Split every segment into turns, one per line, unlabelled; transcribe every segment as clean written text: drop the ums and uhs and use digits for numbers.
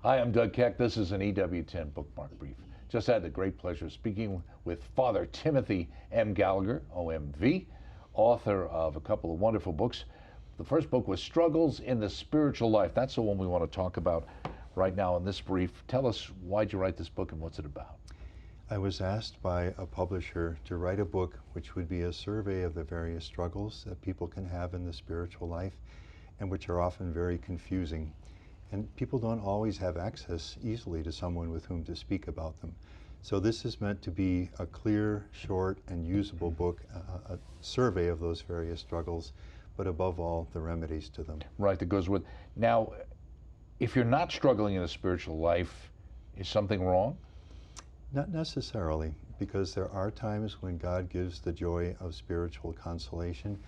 Hi, I'm Doug Keck. This is an EWTN Bookmark Brief. Just had the great pleasure of speaking with Father Timothy M. Gallagher, OMV, author of a couple of wonderful books. The first book was Struggles in the Spiritual Life. That's the one we want to talk about right now in this brief. Tell us, why'd you write this book and what's it about?
I was asked by a publisher to write a book which would be a survey of the various struggles that people can have in the spiritual life and which are often very confusing. And people don't always have access easily to someone with whom to speak about them. So this is meant to be a clear, short, and usable book, a survey of those various struggles, but above all, the remedies to them.
Right, that goes with. Now, if you're not struggling in a spiritual life, is something wrong?
Not necessarily, because there are times when God gives the joy of spiritual consolation.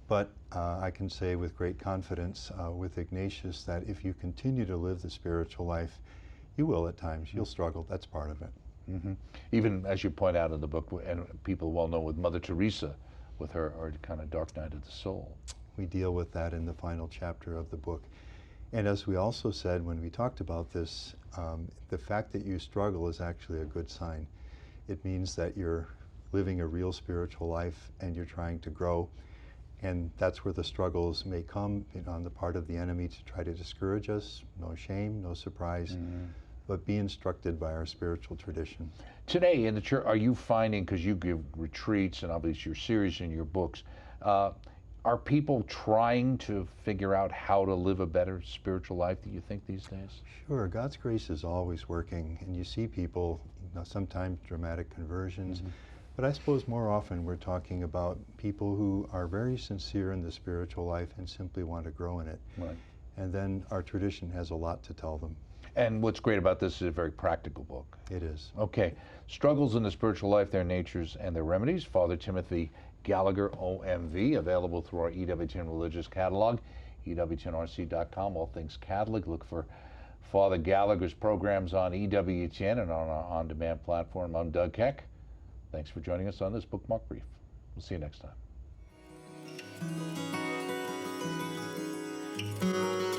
But I can say with great confidence with Ignatius that if you continue to live the spiritual life, you will at times. You'll struggle. That's part of it.
Mm-hmm. Even as you point out in the book, and people well know with Mother Teresa, with her kind of dark night of the soul.
We deal with that in the final chapter of the book. And as we also said when we talked about this, the fact that you struggle is actually a good sign. It means that you're living a real spiritual life and you're trying to grow. And that's where the struggles may come, on the part of the enemy to try to discourage us. No shame, no surprise, but be instructed by our spiritual tradition.
Today in the church, are you finding, because you give retreats and obviously your series and your books, are people trying to figure out how to live a better spiritual life, do you think, these days?
Sure, God's grace is always working, and you see people, sometimes dramatic conversions, but I suppose more often we're talking about people who are very sincere in the spiritual life and simply want to grow in it.
Right.
And then our tradition has a lot to tell them.
And what's great about this is a very practical book.
It is.
Okay. Struggles in the Spiritual Life, Their Natures and Their Remedies. Father Timothy Gallagher, OMV, available through our EWTN Religious Catalog, EWTNRC.com, all things Catholic. Look for Father Gallagher's programs on EWTN and on our on-demand platform. I'm Doug Keck. Thanks for joining us on this Bookmark Brief. We'll see you next time.